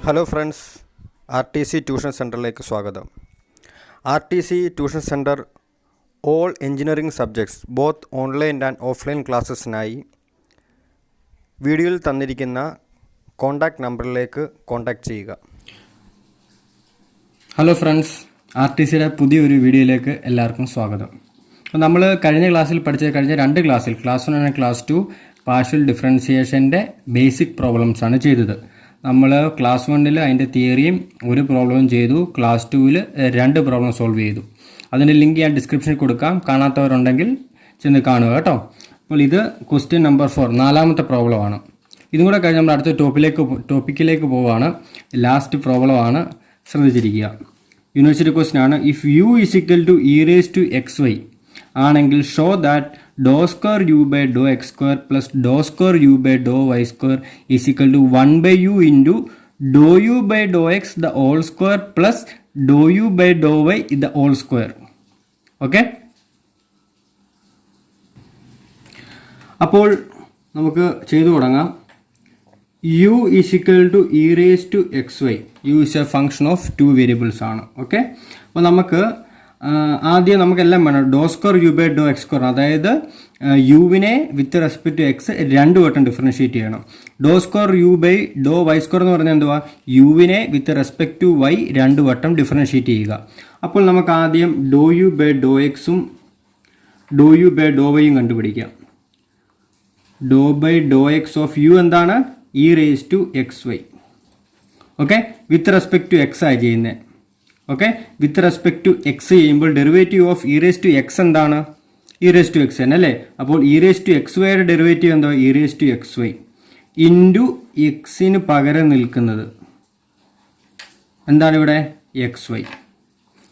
Hello friends, RTC tuition സെൻറ്ററിലേക്ക് സ്വാഗതം. RTC tuition centre all engineering subjects both online and offline ക്ലാസ്സസിനായി വീഡിയോയിൽ തന്നിരിക്കുന്ന കോൺടാക്റ്റ് നമ്പറിലേക്ക് കോൺടാക്റ്റ് ചെയ്യുക. ഹലോ ഫ്രണ്ട്സ്, RTCയുടെ പുതിയൊരു വീഡിയോയിലേക്ക് എല്ലാവർക്കും സ്വാഗതം. അപ്പോൾ നമ്മൾ കഴിഞ്ഞ ക്ലാസ്സിൽ കഴിഞ്ഞ രണ്ട് ക്ലാസ്സിൽ ക്ലാസ് 1 ആൻഡ് ക്ലാസ് 2 പാർഷ്യൽ ഡിഫറൻസിയേഷൻ്റെ ബേസിക് പ്രോബ്ലംസ് ആണ് ചെയ്തത്. നമ്മൾ ക്ലാസ് 1 അതിൻ്റെ തിയറിയും ഒരു പ്രോബ്ലവും ചെയ്തു. ക്ലാസ് 2 2 പ്രോബ്ലം സോൾവ് ചെയ്തു. അതിൻ്റെ ലിങ്ക് ഞാൻ ഡിസ്ക്രിപ്ഷനിൽ കൊടുക്കാം. കാണാത്തവരുണ്ടെങ്കിൽ ചെന്ന് കാണുക കേട്ടോ. അപ്പോൾ ഇത് ക്വസ്റ്റ്യൻ നമ്പർ 4, 4ാമത്തെ പ്രോബ്ലമാണ്. ഇതും കൂടെ കഴിഞ്ഞ് നമ്മൾ അടുത്ത ടോപ്പിക്കിലേക്ക് പോവുകയാണ്. ലാസ്റ്റ് പ്രോബ്ലമാണ്, ശ്രദ്ധിച്ചിരിക്കുക. യൂണിവേഴ്സിറ്റി ക്വസ്റ്റ്യൻ ആണ്. If u is equal to e raised to xy ആണെങ്കിൽ show that doe square u by Dr x square plus Dr square u by Dr y square is equal to 1/u into Dr u by Dr x the whole square plus Dr u by Dr y the whole square. Okay, അപ്പോൾ നമുക്ക് ചെയ്തു തുടങ്ങാം. u is equal to e raised to xy. u is a function of 2 variables ആണ്. Okay, അപ്പോൾ നമുക്ക് ആദ്യം നമുക്കെല്ലാം വേണം ഡോ square u by Dr x square, അതായത് യുവിനെ വിത്ത് റെസ്പെക്ട് ടു എക്സ് 2 വട്ടം ഡിഫറൻഷ്യേറ്റ് ചെയ്യണം. ഡോ square u by Dr y square എന്ന് പറഞ്ഞാൽ എന്തുവാ, യുവിനെ വിത്ത് റെസ്പെക്ട് ടു വൈ 2 വട്ടം ഡിഫറൻഷ്യേറ്റ് ചെയ്യുക. അപ്പോൾ നമുക്ക് ആദ്യം ഡോ യു ബൈ ഡോ എക്സും ഡോ യു ബൈ ഡോ വൈയും കണ്ടുപിടിക്കാം. ഡോ by Dr x of u എന്താണ്, e raise to x y. Okay, with respect to x ആയി ചെയ്യുന്നത്. Okay, with respect to x ചെയ്യുമ്പോൾ derivative of e raise to x എന്താണ്, ഇ റേസ് ടു എക്സ് തന്നെ അല്ലേ. അപ്പോൾ ഇ റേസ് ടു എക്സ് വൈയുടെ derivative എന്താ, e raise to x y into എക്സിന് പകരം നിൽക്കുന്നത് എന്താണ് ഇവിടെ, എക്സ് വൈ.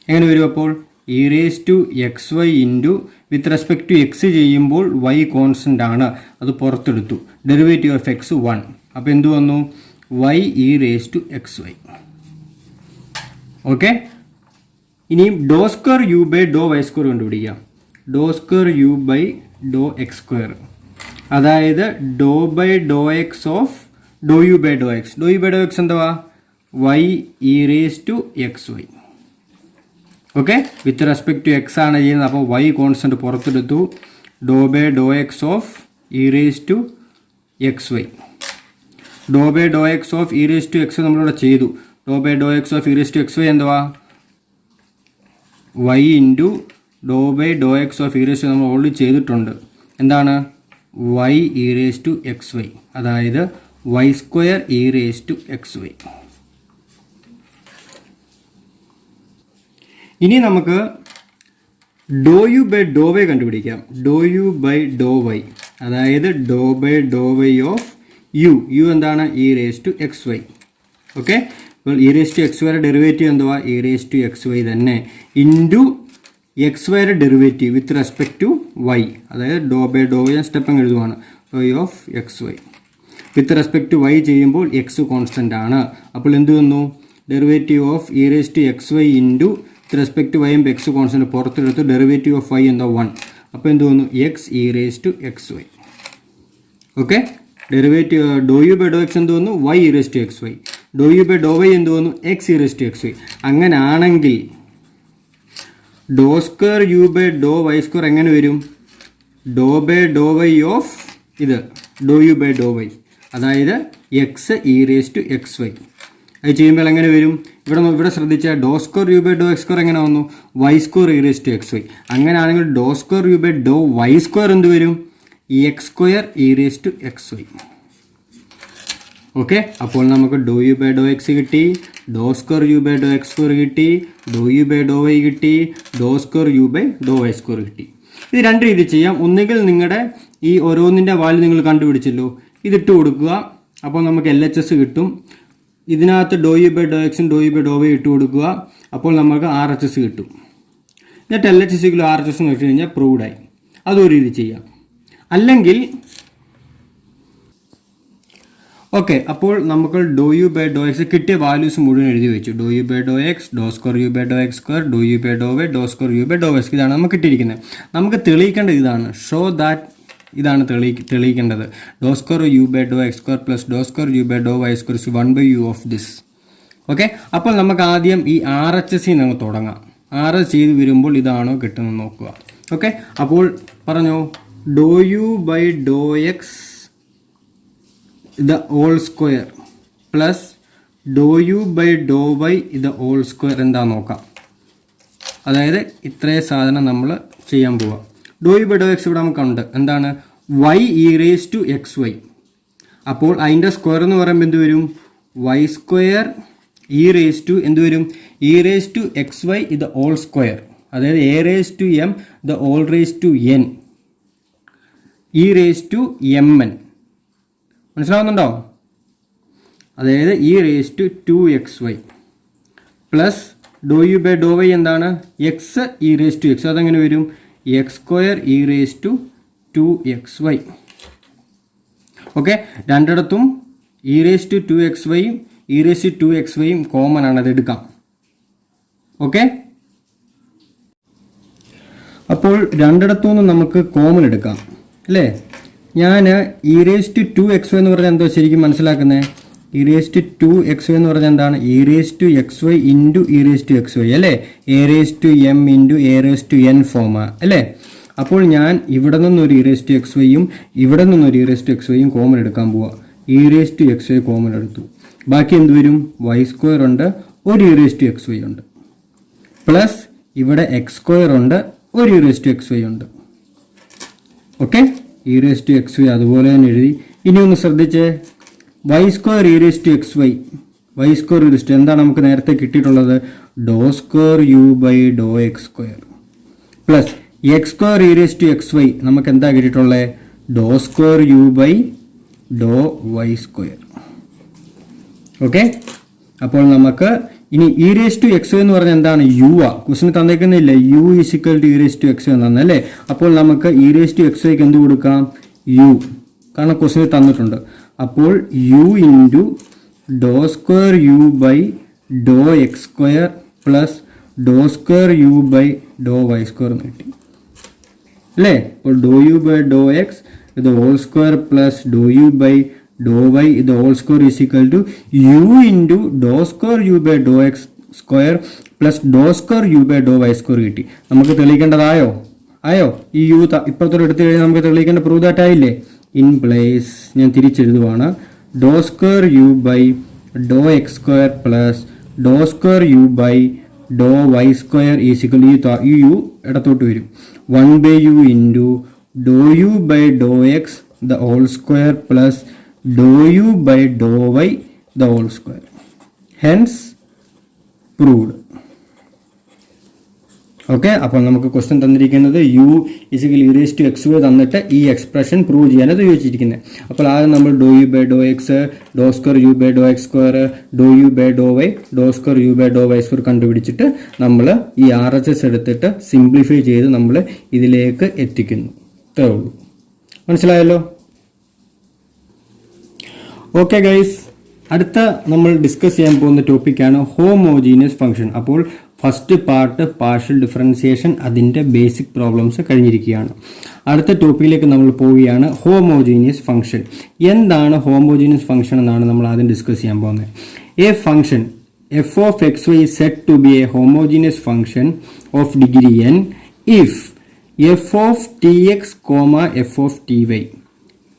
എങ്ങനെ വരും അപ്പോൾ, e raise to x y into with respect to x ചെയ്യുമ്പോൾ വൈ കോൺസ്റ്റൻ്റ് ആണ്, അത് പുറത്തെടുത്തു. Derivative of x 1. അപ്പോൾ എന്ത് വന്നു, y e raise to x y. Okay, ഇനിയും ഡോ square u by Dr y square കണ്ടുപിടിക്കാം. ഡോ square u by Dr x square, അതായത് ഡോ ബൈ ഡോ എക്സ് ഓഫ് ഡോ യു ബൈ ഡോ എക്സ്. ഡോ യു ബൈ ഡോ എക്സ് എന്തുവാ, y e raise to x y. Okay, with respect to x ആണ് ചെയ്യുന്നത്, അപ്പോൾ y constant പുറത്തെടുത്തു. ഡോ by Dr x of e raise to x y. ഡോ by Dr x of e raise to x നമ്മളിവിടെ ചെയ്തു. ഡോ by Dr x of e raise to x y എന്തുവാ, വൈ ഇൻറ്റു ഡോ by Dr x of e raise to നമ്മൾ already ചെയ്തിട്ടുണ്ട്. എന്താണ്, y e raise to x y, അതായത് y square e raise to x y. ഇനി നമുക്ക് doh u by Dr y കണ്ടുപിടിക്കാം. Doh u by Dr y, അതായത് ഡോ by Dr y of u എന്താണ്, e raise to x y. Okay, അപ്പോൾ e raise to x വൈയുടെ derivative എന്തുവാ, e raise to x y തന്നെ into x വൈയുടെ derivative with respect to y, അതായത് ഡോ by Dr y step അങ്ങ് എഴുതുവാണ്. Doh of x y with respect to y ചെയ്യുമ്പോൾ X constant ആണ്. അപ്പോൾ എന്ത് വന്നു, derivative of e raise to x y into with respect to വൈയും എക്സ് കോൺസ്റ്റൻ്റ് പുറത്തെടുത്ത് ഡെറിവേറ്റീവ് ഓഫ് വൈ എന്താ 1. അപ്പോൾ എന്ത് വന്നു, x e raise to x y. Okay, derivative doh u by Dr x എന്ത് വന്നു, y e raise to x y. Doh u by Dr y എന്ത് വന്നു, x e raise to x y. അങ്ങനാണെങ്കിൽ doh square u by Dr y square എങ്ങനെ വരും, doh by Dr y of ഇത് doh u by Dr y, അതായത് x e raise to x y. അത് ചെയ്യുമ്പോൾ എങ്ങനെ വരും, ഇവിടെ ശ്രദ്ധിച്ചാൽ doh square u by Dr x square എങ്ങനെ വന്നു, y square e raise to x y. അങ്ങനെയാണെങ്കിൽ doh square u by Dr y square എന്ത് വരും, x square e raise to x y. Okay, അപ്പോൾ നമുക്ക് doh u by Dr x കിട്ടി, doh square u by Dr x square കിട്ടി, doh u by Dr y കിട്ടി, doh square u by Dr y square കിട്ടി. ഇത് 2 രീതി ചെയ്യാം. ഒന്നുകിൽ നിങ്ങളുടെ ഈ ഓരോന്നിൻ്റെ വാല്യൂ നിങ്ങൾ കണ്ടുപിടിച്ചല്ലോ, ഇതിട്ട് കൊടുക്കുക, അപ്പോൾ നമുക്ക് LHS കിട്ടും. ഇതിനകത്ത് ഡോ യു ബൈ ഡോ എക്സും ഡോ യു ബൈ ഡോ വൈ ഇട്ട് കൊടുക്കുക, അപ്പോൾ നമുക്ക് RHS കിട്ടും. എന്നിട്ട് LHS RHS എന്ന് വെച്ച് കഴിഞ്ഞാൽ പ്രൂവ്ഡായി. അതൊരു രീതി ചെയ്യാം. അല്ലെങ്കിൽ ഓക്കെ, അപ്പോൾ നമുക്ക് doh u by Dr x കിട്ടിയ വാല്യൂസ് മുഴുവൻ എഴുതി വെച്ചു. Doh u by Dr x, doh square u by Dr x square, doh u by Dr y, doh square u by Dr y. ഇതാണ് നമുക്ക് കിട്ടിയിരിക്കുന്നത്. നമുക്ക് തെളിയിക്കേണ്ടത് ഇതാണ്, ഷോ ദാറ്റ് ഇതാണ് തെളിയിക്കേണ്ടത്. Doh square u by Dr x square plus Dr square u by Dr y square is 1/u of this. Okay, അപ്പോൾ നമുക്ക് ആദ്യം ഈ RHS നമുക്ക് തുടങ്ങാം. RHS ചെയ്ത് വരുമ്പോൾ ഇതാണോ കിട്ടുന്നത് നോക്കുക. ഓക്കെ, അപ്പോൾ പറഞ്ഞോ, doh u by Dr x the whole square plus Dr u by Dr y the whole square എന്താ നോക്കാം. അതായത് ഇത്രയും സാധനം നമ്മൾ ചെയ്യാൻ പോവാം. Doh u by Dr x ഇവിടെ നമുക്കുണ്ട്. എന്താണ്? Y e raise to x y. അപ്പോൾ അതിൻ്റെ സ്ക്വയർ എന്ന് പറയുമ്പോൾ എന്ത് വരും? Y square e raise to എന്ത് വരും? E raise to x y ഇത് ഓൾ സ്ക്വയർ. അതായത് a raise to M the whole raise to N E raise to m n. മനസ്സിലാവുന്നുണ്ടോ? അതായത് e raise to 2xy plus Dr u by Dr y എന്താണ്? X e raise to x. അതെങ്ങനെ വരും? X square e raise to 2xy. Okay, രണ്ടിടത്തും e raise to 2xyയും e raise to 2xyയും common ആണ്, അത് എടുക്കാം. ഓക്കെ, അപ്പോൾ രണ്ടിടത്തു നിന്നും നമുക്ക് കോമൺ എടുക്കാം അല്ലേ. ഞാൻ ഇ റേസ് ടു 2xy എന്ന് പറഞ്ഞാൽ എന്തോ ശരിക്കും മനസ്സിലാക്കുന്നത്? ഇ റേസ് ടു 2xy എന്ന് പറഞ്ഞാൽ എന്താണ്? E raise to xy into e raise to xy അല്ലേ. A raise to m into a raise to n form അല്ലേ. അപ്പോൾ ഞാൻ ഇവിടെ നിന്നൊരു ഇ റേസ് ടു xyയും ഇവിടെ നിന്നൊരു ഇ റേസ് ടു xyയും കോമൺ എടുക്കാൻ പോവാം. E raise to xy common എടുത്തു. ബാക്കി എന്ത് വരും? വൈ സ്ക്വയർ ഉണ്ട്, ഒരു ഇ റേസ് ടു xy ഉണ്ട്, പ്ലസ് ഇവിടെ എക്സ് സ്ക്വയർ ഉണ്ട്, ഒരു ഇ റേസ് ടു xy ഉണ്ട്. Okay, e raise to xy അതുപോലെ തന്നെ എഴുതി. ഇനി ഒന്ന് ശ്രദ്ധിച്ചേ, y square e raise to xy, y square e raise to എന്താണ് നമുക്ക് നേരത്തെ കിട്ടിയിട്ടുള്ളത്? ഡോ square u by Dr x square plus x square e raise to xy നമുക്ക് എന്താ കിട്ടിയിട്ടുള്ളത്? ഡോ square u by Dr y square. Okay, അപ്പോൾ നമുക്ക് ഇനി ഇ റേസ് ടു xy എന്ന് പറഞ്ഞാൽ എന്താണ്? യു ആ. ക്വസ്റ്റിന് തന്നേക്കുന്നില്ല u is equal to e raise to xy എന്നാണ് അല്ലേ. അപ്പോൾ നമുക്ക് ഇ റേസ് ടു xyക്ക് എന്ത് കൊടുക്കാം? യു, കാരണം ക്വസ്റ്റിന് തന്നിട്ടുണ്ട്. അപ്പോൾ u into doh square u by Dr x square plus Dr square u by Dr y square എന്ന് കിട്ടി അല്ലേ. അപ്പോൾ doh u by Dr x ഇത് whole square plus Dr u by Dr y ഇത് whole square is equal to u into doh square u by Dr x square plus Dr square u by Dr y square കിട്ടി. നമുക്ക് തെളിയിക്കേണ്ടതായോ? ആയോ? ഈ U ഇപ്പുറത്തോട്ട് എടുത്തു കഴിഞ്ഞാൽ നമുക്ക് തെളിയിക്കേണ്ട prove that ആയില്ലേ? ഇൻ പ്ലേസ് ഞാൻ തിരിച്ചെഴുതുവാണ്. Doh square u by Dr x square plus Dr square u by Dr y square is equal ഈ യു ഇടത്തോട്ട് വരും. 1 by u into Dr u by Dr x the whole square plus Dr u by Dr y the whole square. Hence proved. Okay, അപ്പോൾ നമുക്ക് question തന്നിരിക്കുന്നത് u is equal e raise to x y തന്നിട്ട് ഈ expression prove ചെയ്യാനാണ് ചോദിച്ചിരിക്കുന്നത്. അപ്പോൾ ആദ്യം നമ്മൾ doh u by Dr x doh square u by Dr x square doh u by Dr y doh square u by Dr y square കണ്ടുപിടിച്ചിട്ട് നമ്മൾ ഈ RHS എടുത്തിട്ട് സിംപ്ലിഫൈ ചെയ്ത് നമ്മൾ ഇതിലേക്ക് എത്തിക്കുന്നു. ഇത്രേ ഉള്ളൂ. മനസ്സിലായല്ലോ? ഓക്കെ ഗൈസ്, അടുത്ത നമ്മൾ ഡിസ്കസ് ചെയ്യാൻ പോകുന്ന ടോപ്പിക്കാണ് ഹോമോജീനിയസ് ഫംഗ്ഷൻ. അപ്പോൾ ഫസ്റ്റ് പാർട്ട് പാർഷ്യൽ ഡിഫറൻസിയേഷൻ, അതിൻ്റെ ബേസിക് പ്രോബ്ലംസ് കഴിഞ്ഞിരിക്കുകയാണ്. അടുത്ത ടോപ്പിക്കിലേക്ക് നമ്മൾ പോവുകയാണ്, ഹോമോജീനിയസ് ഫംഗ്ഷൻ. എന്താണ് ഹോമോജീനിയസ് ഫംഗ്ഷൻ എന്നാണ് നമ്മൾ ആദ്യം ഡിസ്കസ് ചെയ്യാൻ പോകുന്നത്. A function f of x y set to be a homogeneous function of degree n if f of tx, f of ty,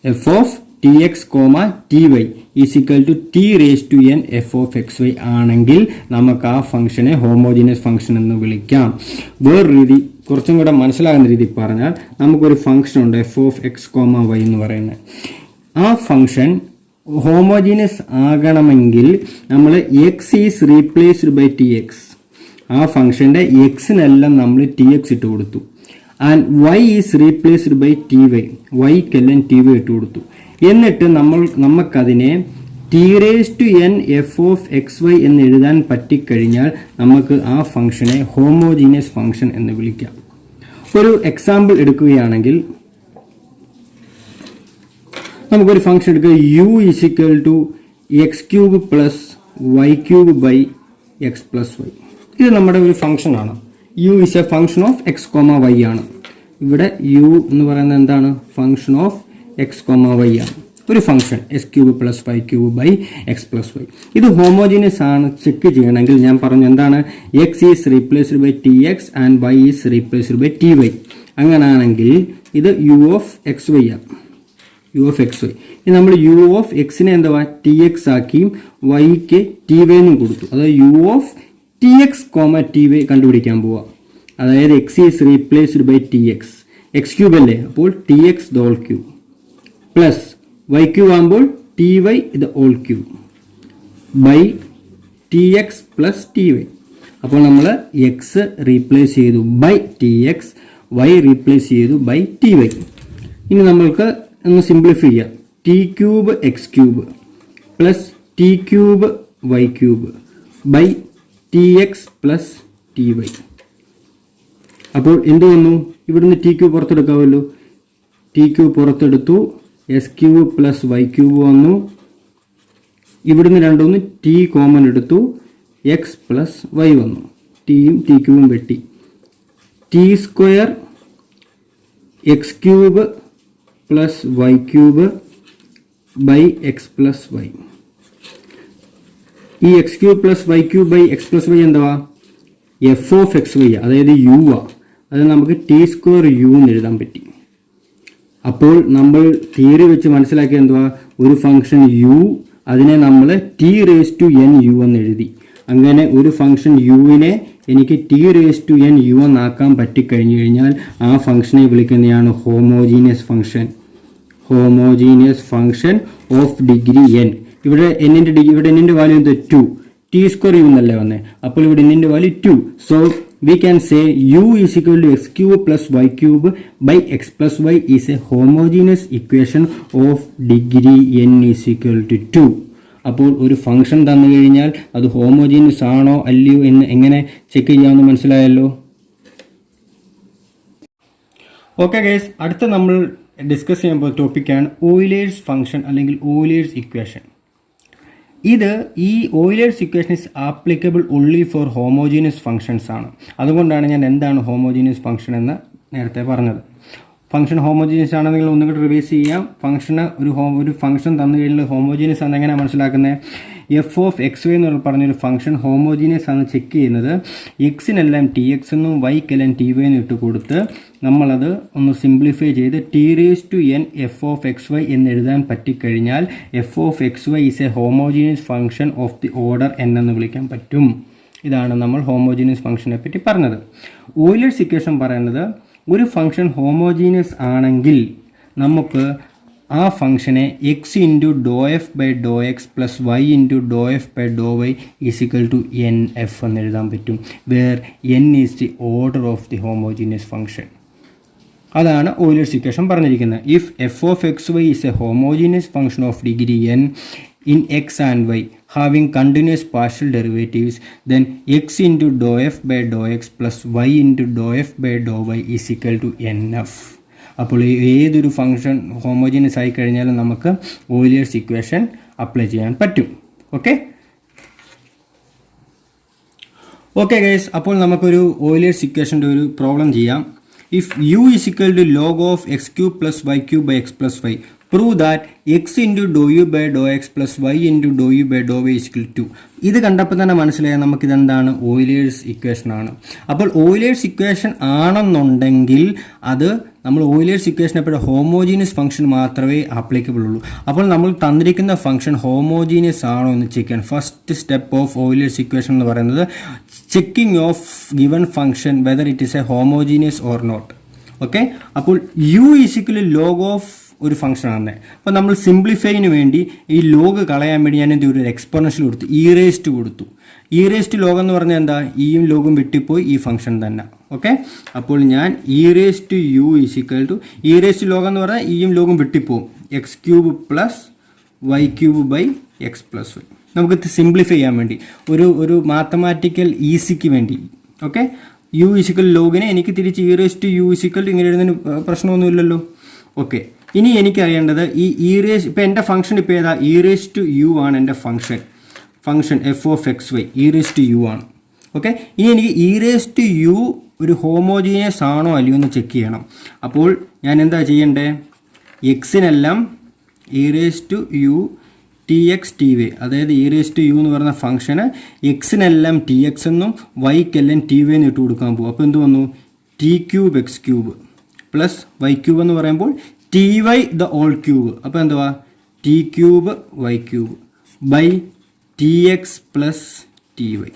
f of tx, ty is equal to t raised to n f of xy ആണെങ്കിൽ നമുക്ക് ആ ഫംഗ്ഷനെ homogeneous function എന്ന് വിളിക്കാം. വേറൊരു രീതി, കുറച്ചും കൂടെ മനസ്സിലാകുന്ന രീതി പറഞ്ഞാൽ, നമുക്കൊരു ഫംഗ്ഷൻ ഉണ്ട് എഫ് ഓഫ് എക്സ് വൈ എന്ന് പറയുന്നത്. ആ ഫംഗ്ഷൻ ഹോമോജീനിയസ് ആകണമെങ്കിൽ നമ്മൾ x is replaced by t x. ആ ഫംഗ്ഷൻ്റെ എക്സിനെല്ലാം നമ്മൾ ടി എക്സ് ഇട്ട് കൊടുത്തു. And y is replaced by t y, വൈക്കെല്ലാം ടി വൈ ഇട്ട് കൊടുത്തു. എന്നിട്ട് നമുക്കതിനെ t raise to n f of x y എന്ന് എഴുതാൻ പറ്റിക്കഴിഞ്ഞാൽ നമുക്ക് ആ ഫംഗ്ഷനെ ഹോമോജീനിയസ് ഫംഗ്ഷൻ എന്ന് വിളിക്കാം. ഒരു എക്സാമ്പിൾ എടുക്കുകയാണെങ്കിൽ നമുക്കൊരു ഫംഗ്ഷൻ എടുക്കുക, u is equal to x cube plus y cube by x plus y. ഇത് നമ്മുടെ ഒരു ഫംഗ്ഷനാണ്. U is a function of x y ആണ്. ഇവിടെ യു എന്ന് പറയുന്നത് എന്താണ്? ഫംഗ്ഷൻ ഓഫ് എക്സ് വൈ ആണ്. ഒരു function x cube plus y cube by x plus y. ഇത് ഹോമോജീനിയസ് ആണ് ചെക്ക് ചെയ്യണമെങ്കിൽ ഞാൻ പറഞ്ഞു എന്താണ്, x is replaced by t x and y is replaced by t y. അങ്ങനെയാണെങ്കിൽ ഇത് യു ഓഫ് എക്സ് വൈ ആണ്, യു ഓഫ് എക്സ് വൈ. ഇനി നമ്മൾ യു ഓഫ് എക്സിനെ എന്താ ടി എക്സ് ആക്കിയും വൈക്ക് ടി വൈ എന്നും കൊടുത്തു. അതായത് u of t x comma t y കണ്ടുപിടിക്കാൻ പോവുക. അതായത് x is replaced by t x, x cube അല്ലേ, അപ്പോൾ t x the whole cube plus y cube ആകുമ്പോൾ t y the whole cube by t x plus t y. അപ്പോൾ നമ്മൾ x replace ചെയ്തു by t x, y replace ചെയ്തു by t y. ഇനി നമ്മൾക്ക് ഒന്ന് സിംപ്ലിഫൈ ചെയ്യാം. T cube x cube plus t cube y cube by t x plus t y. അപ്പോൾ എന്ത് വന്നു, ഇവിടുന്ന് ടി ക്യൂബ് പുറത്തെടുക്കാമല്ലോ. ടി ക്യൂബ് പുറത്തെടുത്തു, x cube plus y cube വന്നു. ഇവിടുന്ന് രണ്ടൊന്ന് ടി കോമൺ എടുത്തു, എക്സ് പ്ലസ് വൈ വന്നു. ടിയും ടി ക്യൂബും വെട്ടി. T square x cube plus y cube by x plus y. ഈ x cube plus y cube by x plus y എന്താ, എഫ് ഓഫ് എക്സ് വൈ, അതായത് യു ആ. അത് നമുക്ക് ടി സ്ക്വയർ യു എന്ന് എഴുതാൻ പറ്റി. അപ്പോൾ നമ്മൾ തിയറി വെച്ച് മനസ്സിലാക്കിയ എന്തുവാ, ഒരു ഫംഗ്ഷൻ യു, അതിനെ നമ്മൾ t raise to n u എന്ന് എഴുതി. അങ്ങനെ ഒരു ഫംഗ്ഷൻ യുവിനെ എനിക്ക് t raise to n u എന്നാക്കാൻ പറ്റിക്കഴിഞ്ഞു കഴിഞ്ഞാൽ ആ ഫംഗ്ഷനെ വിളിക്കുന്നതാണ് homogeneous function. Homogeneous function of degree n. ഇവിടെ എന്നിന്റെ വാല്യൂ എന്ത്, 2. ടി സ്ക്വയർ യു എന്നല്ലേ വന്നേ, അപ്പോൾ ഇവിടെ എന്നിന്റെ value 2. So we can say u is equal to x cube plus y cube by x plus y is a homogeneous equation of degree n is equal to 2. അപ്പോൾ ഒരു function തന്നു കഴിഞ്ഞാൽ അത് ഹോമോജീനിയസ് ആണോ അല്ലയോ എന്ന് എങ്ങനെ ചെക്ക് ചെയ്യാമെന്ന് മനസ്സിലായല്ലോ. ഓക്കെ ഗൈസ്, അടുത്ത നമ്മൾ ഡിസ്കസ് ചെയ്യാൻ പോകുന്ന ടോപ്പിക്കാണ് ഓയിലേഴ്സ് ഫംഗ്ഷൻ അല്ലെങ്കിൽ ഓയിലേഴ്സ് ഇക്വേഷൻ. ഇത് ഈ Euler's equation is applicable only for homogeneous functions ആണ്. അതുകൊണ്ടാണ് ഞാൻ എന്താണ് ഹോമോജീനിയസ് ഫംഗ്ഷൻ എന്ന് നേരത്തെ പറഞ്ഞത്. ഫംഗ്ഷൻ ഹോമോജീനിയസ് ആണെന്ന് നിങ്ങൾ ഒന്നുകൂടി റിവൈസ് ചെയ്യാം. ഫംഗ്ഷന് ഒരു ഫംഗ്ഷൻ തന്നു കഴിഞ്ഞാൽ ഹോമോജീനിയസ് ആണെന്ന് എങ്ങനെയാണ് മനസ്സിലാക്കുന്നത്, എഫ് ഓഫ് എക്സ് വൈ എന്ന് പറഞ്ഞൊരു ഫംഗ്ഷൻ ഹോമോജീനിയസ് ആണ് ചെക്ക് ചെയ്യുന്നത് എക്സിനെല്ലാം ടി എക്സ് എന്നും വൈക്കെല്ലാം ടി വൈ എന്ന് ഇട്ട് കൊടുത്ത് നമ്മളത് ഒന്ന് സിംപ്ലിഫൈ ചെയ്ത് t raise to n f of x y എന്ന് എഴുതാൻ പറ്റിക്കഴിഞ്ഞാൽ f of x y is a homogeneous function of the order n എന്ന് വിളിക്കാൻ പറ്റും. ഇതാണ് നമ്മൾ ഹോമോജീനിയസ് ഫംഗ്ഷനെ പറ്റി പറഞ്ഞത്. ഓയിലേഴ്സ് ഇക്വേഷൻ പറയുന്നത് ഒരു ഫംഗ്ഷൻ ഹോമോജീനിയസ് ആണെങ്കിൽ നമുക്ക് ആ ഫംഗ്ഷനെ x into doh f by Dr X plus Y into doh f by Dr y is equal to n f എന്ന് എഴുതാൻ പറ്റും. Where n is the order of the homogeneous function. അതാണ് ഓയിലേഴ്സ് ഇക്വേഷൻ പറഞ്ഞിരിക്കുന്നത്. If f of x y is a homogeneous function of degree n in x and y having continuous partial derivatives, then x into dou f by dou x plus y into dou f by dou y is equal to nf. അപ്പോൾ ഏതൊരു function homogeneous ആയി കഴിഞ്ഞാലും നമുക്ക് Euler's equation apply ചെയ്യാൻ പറ്റും. Okay guys, അപ്പോൾ നമുക്കൊരു Euler's ഇക്വേഷൻ്റെ ഒരു പ്രോബ്ലം ചെയ്യാം. If u is equal to log of x cube plus y cube by x plus y, prove that x into dou u by dou x plus y into dou u by dou y is equal to. ഇത് കണ്ടപ്പോൾ തന്നെ മനസ്സിലായാൽ നമുക്കിതെന്താണ്, Euler's equation ആണ്. അപ്പോൾ Euler's equation ആണെന്നുണ്ടെങ്കിൽ അത് നമ്മൾ Euler's equation എപ്പോഴും homogeneous function മാത്രമേ ആപ്ലിക്കബിൾ ഉള്ളൂ. അപ്പോൾ നമ്മൾ തന്നിരിക്കുന്ന ഫംഗ്ഷൻ ഹോമോജീനിയസ് ആണോ എന്ന് ചെക്ക് ചെയ്യാൻ first step of Euler's equation എന്ന് പറയുന്നത് checking of given function whether it is a homogeneous or not. Okay, അപ്പോൾ u is equal log of ഒരു ഫംഗ്ഷൻ ആണ്. അപ്പോൾ നമ്മൾ സിംപ്ലിഫൈന് വേണ്ടി ഈ ലോഗ് കളയാൻ വേണ്ടി ഞാൻ എന്ത് ഒരു എക്സ്പോണൻഷ്യൽ കൊടുത്തു, ഇ റേസ്റ്റ് കൊടുത്തു. ഇ റേസ്റ്റ് ലോഗ് എന്ന് പറഞ്ഞാൽ എന്താ, ഇയും ലോഗും വെട്ടിപ്പോയി ഈ ഫംഗ്ഷൻ തന്നെ. ഓക്കെ, അപ്പോൾ ഞാൻ e raised u is equal to e raised log എന്ന് പറഞ്ഞാൽ ഇയും ലോഗും വെട്ടിപ്പോവും, x cube plus y cube by x plus y. നമുക്ക് സിംപ്ലിഫൈ ചെയ്യാൻ വേണ്ടി ഒരു മാത്തമാറ്റിക്കൽ ഈസിക്ക് വേണ്ടി. ഓക്കെ, യു ഈസിക്കൽ ലോഗിനെ എനിക്ക് തിരിച്ച് ഇ റേസ്റ്റ് യു ഈസിക്കൽ ഇങ്ങനെ എഴുതുന്നതിന് പ്രശ്നമൊന്നുമില്ലല്ലോ. ഓക്കെ, ഇനി എനിക്കറിയേണ്ടത് ഈ ഇ റേസ്, ഇപ്പോൾ എൻ്റെ ഫംഗ്ഷൻ ഇപ്പോൾ ഏതാ, ഇ റേസ് ടു യു ആണ് എൻ്റെ function f of x y e raise to u ആണ്. ഓക്കെ, ഇനി എനിക്ക് ഇ റേസ് ടു യു ഒരു ഹോമോജീനിയസ് ആണോ അല്ലയോ എന്ന് ചെക്ക് ചെയ്യണം. അപ്പോൾ ഞാൻ എന്താ ചെയ്യേണ്ടത്, എക്സിനെല്ലാം e raise to u t X T y, അതായത് ഇ റേസ് ടു യു എന്ന് പറയുന്ന ഫംഗ്ഷന് എക്സിനെല്ലാം ടി എക്സ് എന്നും വൈക്കെല്ലാം ടി വൈ എന്ന് ഇട്ട് കൊടുക്കാൻ പോകും. അപ്പോൾ എന്ത് വന്നു? T cube x cube plus y cube എന്ന് പറയുമ്പോൾ t y the whole cube. അപ്പോൾ എന്തുവാ? T cube y cube by t x plus t y.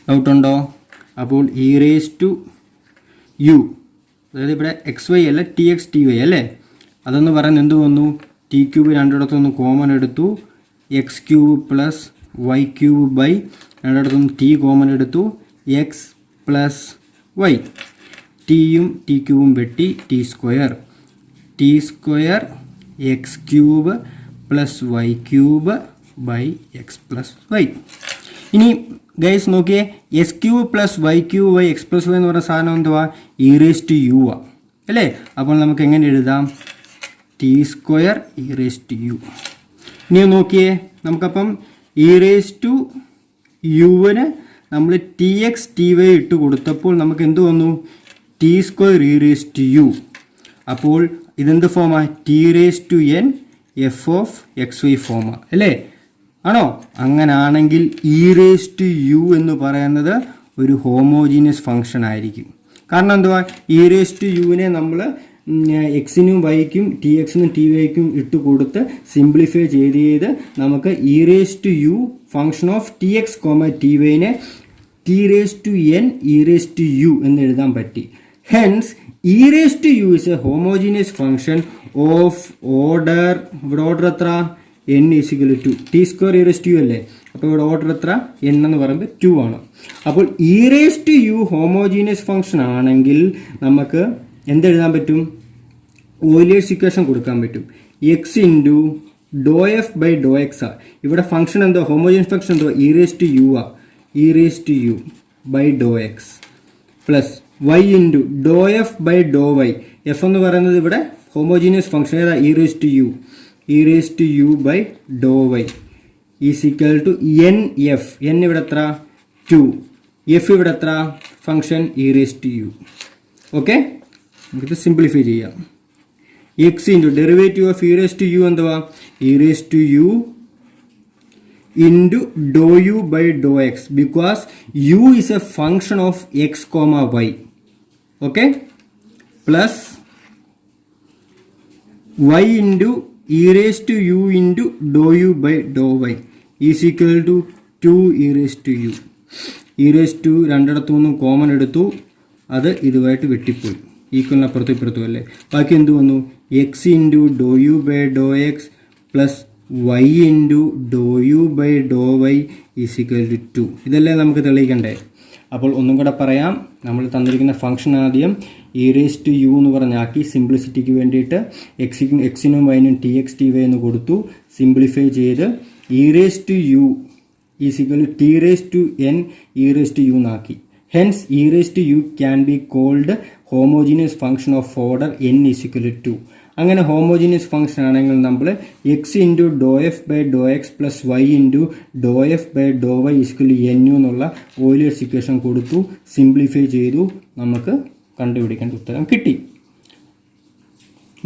ഡൗട്ടുണ്ടോ? അപ്പോൾ ഇ റേസ് ടു യു, അതായത് ഇവിടെ എക്സ് വൈ അല്ല ടി എക്സ് ടി വൈ അല്ലേ, അതെന്ന് പറയുന്നത് എന്ത് വന്നു? ടി ക്യൂബ് രണ്ടിടത്തുനിന്ന് കോമൺ എടുത്തു, x cube plus y cube by രണ്ടിടത്തുനിന്ന് ടി കോമൺ എടുത്തു, എക്സ് പ്ലസ് വൈ. ടിയും ടി ക്യൂബും വെട്ടി, t square x cube plus y cube by x plus y. ഇനി ഗൈസ് നോക്കിയേ, x cube plus y cube by x plus y എന്ന് പറയുന്ന സാധനം എന്തുവാ? ഇ റേസ് ടു യു ആ അല്ലേ. അപ്പോൾ നമുക്ക് എങ്ങനെ എഴുതാം? T square e raise to u. ഇനി നോക്കിയേ, നമുക്കപ്പം ഇ റേസ് ടു യുവിന് നമ്മൾ ടി എക്സ് ടി വൈ ഇട്ട് കൊടുത്തപ്പോൾ നമുക്ക് എന്ത് വന്നു? T square e raise to u. അപ്പോൾ ഇതെന്ത് ഫോമാ? T raise to n f of x y ഫോമാ അല്ലേ, ആണോ? അങ്ങനാണെങ്കിൽ ഇ റേസ് ടു യു എന്ന് പറയുന്നത് ഒരു ഹോമോജീനിയസ് ഫംഗ്ഷൻ ആയിരിക്കും. കാരണം എന്തുവാ? ഇ റേസ് ടു യുവിനെ നമ്മൾ എക്സിനും വൈക്കും ടി എക്സിനും ടി വൈക്കും ഇട്ട് കൊടുത്ത് സിംപ്ലിഫൈ ചെയ്ത് നമുക്ക് e raise to u function of t x comma t വൈനെ t raise to N E raise to u എന്ന് എഴുതാൻ പറ്റി. Hence E raise to u is a homogeneous function of order, ഇവിടെ order എത്ര? N is equal to t square e raise to u അല്ലേ. അപ്പോൾ ഇവിടെ order എത്ര? എൻ എന്ന് പറയുമ്പോൾ 2 ആണ്. അപ്പോൾ e raise to u homogeneous function ആണെങ്കിൽ നമുക്ക് എന്തെഴുതാൻ പറ്റും? ഓയിലേഴ്സ് ഇക്വേഷൻ കൊടുക്കാൻ പറ്റും. X into doh f by Dr x ആ. ഇവിടെ ഫംഗ്ഷൻ എന്തോ? ഹോമോജീനിയസ് ഫംഗ്ഷൻ എന്തോ? ഇ റേസ് ടു യു ആ. E raise to u by Dr X plus Y into doh f by Dr y. F എന്ന് പറയുന്നത് ഇവിടെ ഹോമോജീനിയസ് ഫംഗ്ഷൻ ഏതാ? E raise to u. E raise to u by Dr y is equal to n f. N ഇവിടെ എത്ര? 2. F ഇവിടെ എത്ര? Function e raise to u. Okay, നമുക്കിത് simplify ചെയ്യാം. X into derivative of e raise to u എന്തുവാ? E raise to u into Dr u by Dr x, because u is a function of x comma y. Okay, plus y into e raise to u into Dr u by Dr y is equal to 2 e raise to u. E raise to രണ്ടിടത്തു നിന്നും common എടുത്തു, അത് ഇതുമായിട്ട് വെട്ടിപ്പോയി, ഈക്വലിന് അപ്പുറത്തും ഇപ്പുറത്തും അല്ലേ. ബാക്കി എന്ത് വന്നു? X into Dr u by Dr X plus Y into Dr u by Dr y is equal to 2. ഇതല്ലേ നമുക്ക് തെളിയിക്കണ്ടേ? അപ്പോൾ ഒന്നും കൂടെ പറയാം. നമ്മൾ തന്നിരിക്കുന്ന ഫംഗ്ഷൻ ആദ്യം ഇ റേസ് ടു യു എന്ന് പറഞ്ഞാക്കി സിംപ്ലിസിറ്റിക്ക് വേണ്ടിയിട്ട് എക്സിനും വൈനും ടി എക്സ് ടി വൈ എന്ന് കൊടുത്തു, സിംപ്ലിഫൈ ചെയ്ത് E raise to U is equal to T raise to N E raise to U എന്നാക്കി. Hence E raise to U can be called homogeneous function of order N is equal to 2. അങ്ങനെ homogeneous function ആണെങ്കിൽ നമ്മൾ X into doh f by Dr X plus Y into doh f by Dr Y equal N U എന്നുള്ള Euler's equation കൊടുത്തു, simplify ചെയ്തു, നമുക്ക് കണ്ടുപിടിക്കേണ്ട ഉത്തരം കിട്ടി.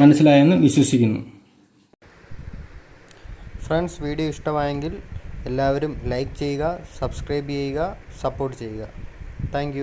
മനസ്സിലായെന്ന് വിശ്വസിക്കുന്നു. ഫ്രണ്ട്സ്, വീഡിയോ ഇഷ്ടമായെങ്കിൽ എല്ലാവരും ലൈക്ക് ചെയ്യുക, സബ്സ്ക്രൈബ് ചെയ്യുക, സപ്പോർട്ട് ചെയ്യുക. താങ്ക്